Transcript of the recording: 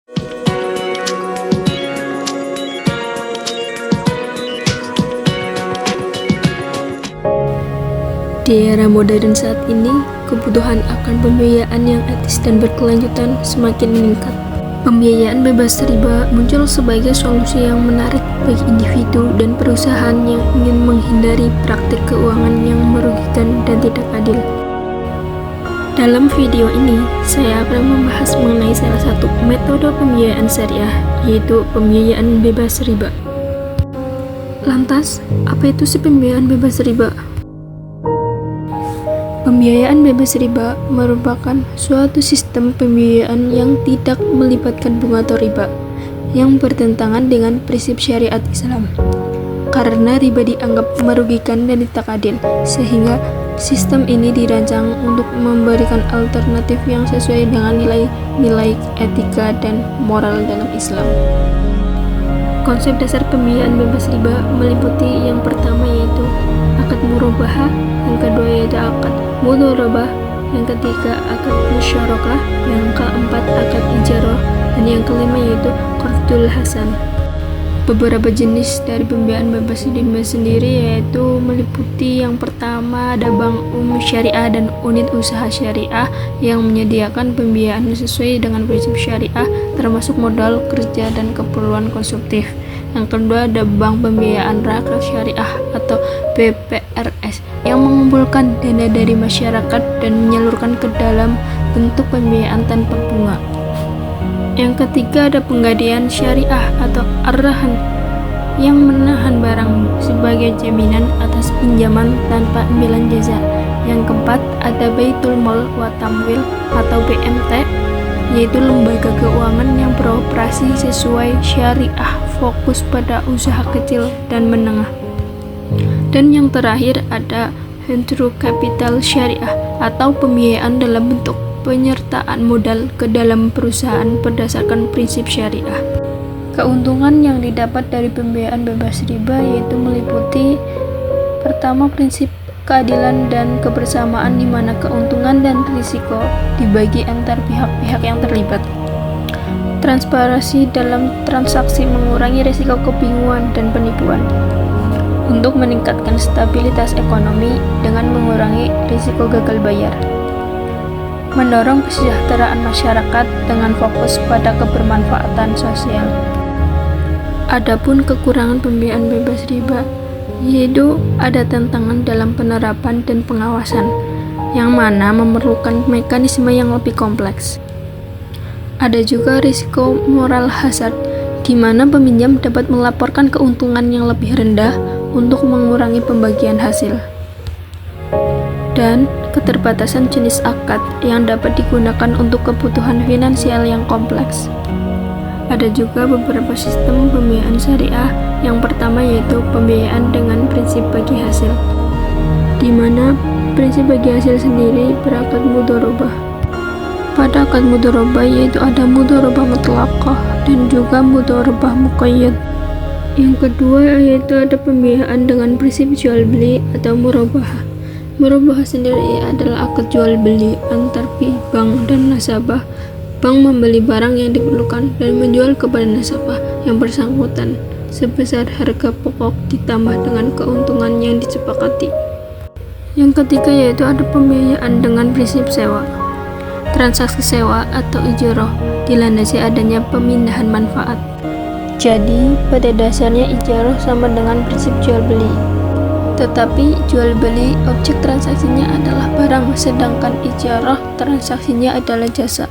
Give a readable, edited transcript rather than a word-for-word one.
Di era modern saat ini, kebutuhan akan pembiayaan yang etis dan berkelanjutan semakin meningkat. Pembiayaan bebas riba muncul sebagai solusi yang menarik bagi individu dan perusahaan yang ingin menghindari praktik keuangan yang merugikan dan tidak adil. Dalam video ini, saya akan membahas mengenai salah satu metode pembiayaan syariah, yaitu pembiayaan bebas riba. Lantas, apa itu sih pembiayaan bebas riba? Pembiayaan bebas riba merupakan suatu sistem pembiayaan yang tidak melibatkan bunga atau riba, yang bertentangan dengan prinsip syariat Islam. Karena riba dianggap merugikan dan tidak adil, sehingga sistem ini dirancang untuk memberikan alternatif yang sesuai dengan nilai-nilai etika dan moral dalam Islam. Konsep dasar pembiayaan bebas riba meliputi yang pertama yaitu akad murabahah, yang kedua yaitu akad mudharabah, yang ketiga akad musyarakah, yang keempat akad ijarah, dan yang kelima yaitu qardul hasan. Beberapa jenis dari pembiayaan bebas riba sendiri yaitu meliputi yang pertama ada bank umum syariah dan unit usaha syariah yang menyediakan pembiayaan sesuai dengan prinsip syariah termasuk modal, kerja, dan keperluan konsumtif. Yang kedua ada bank pembiayaan rakyat syariah atau BPRS yang mengumpulkan dana dari masyarakat dan menyalurkan ke dalam bentuk pembiayaan tanpa bunga. Yang ketiga ada penggadaian syariah atau ar-rahan yang menahan barang sebagai jaminan atas pinjaman tanpa imbalan jasa. Yang keempat ada Baitul Mal wa Tamwil atau BMT, yaitu lembaga keuangan yang beroperasi sesuai syariah, fokus pada usaha kecil dan menengah. Dan yang terakhir ada venture capital syariah atau pembiayaan dalam bentuk penyertaan modal ke dalam perusahaan berdasarkan prinsip syariah. Keuntungan yang didapat dari pembiayaan bebas riba yaitu meliputi pertama prinsip keadilan dan kebersamaan di mana keuntungan dan risiko dibagi antar pihak-pihak yang terlibat. Transparansi dalam transaksi mengurangi risiko kebingungan dan penipuan. Untuk meningkatkan stabilitas ekonomi dengan mengurangi risiko gagal bayar. Mendorong kesejahteraan masyarakat dengan fokus pada kebermanfaatan sosial. Adapun kekurangan pembiayaan bebas riba, yaitu ada tantangan dalam penerapan dan pengawasan, yang mana memerlukan mekanisme yang lebih kompleks. Ada juga risiko moral hazard, di mana peminjam dapat melaporkan keuntungan yang lebih rendah untuk mengurangi pembagian hasil. Dan keterbatasan jenis akad yang dapat digunakan untuk kebutuhan finansial yang kompleks. Ada juga beberapa sistem pembiayaan syariah. Yang pertama yaitu pembiayaan dengan prinsip bagi hasil, di mana prinsip bagi hasil sendiri berakad mudharabah. Pada akad mudharabah yaitu ada mudharabah mutlaqah dan juga mudharabah muqayyad. Yang kedua yaitu ada pembiayaan dengan prinsip jual beli atau murabahah. Murabahah sendiri adalah akad jual beli antar bank dan nasabah. Bank membeli barang yang diperlukan dan menjual kepada nasabah yang bersangkutan sebesar harga pokok ditambah dengan keuntungan yang disepakati. Yang ketiga yaitu ada pembiayaan dengan prinsip sewa. Transaksi sewa atau ijarah dilandasi adanya pemindahan manfaat. Jadi, pada dasarnya ijarah sama dengan prinsip jual beli. Tetapi jual beli objek transaksinya adalah barang, sedangkan ijarah transaksinya adalah jasa.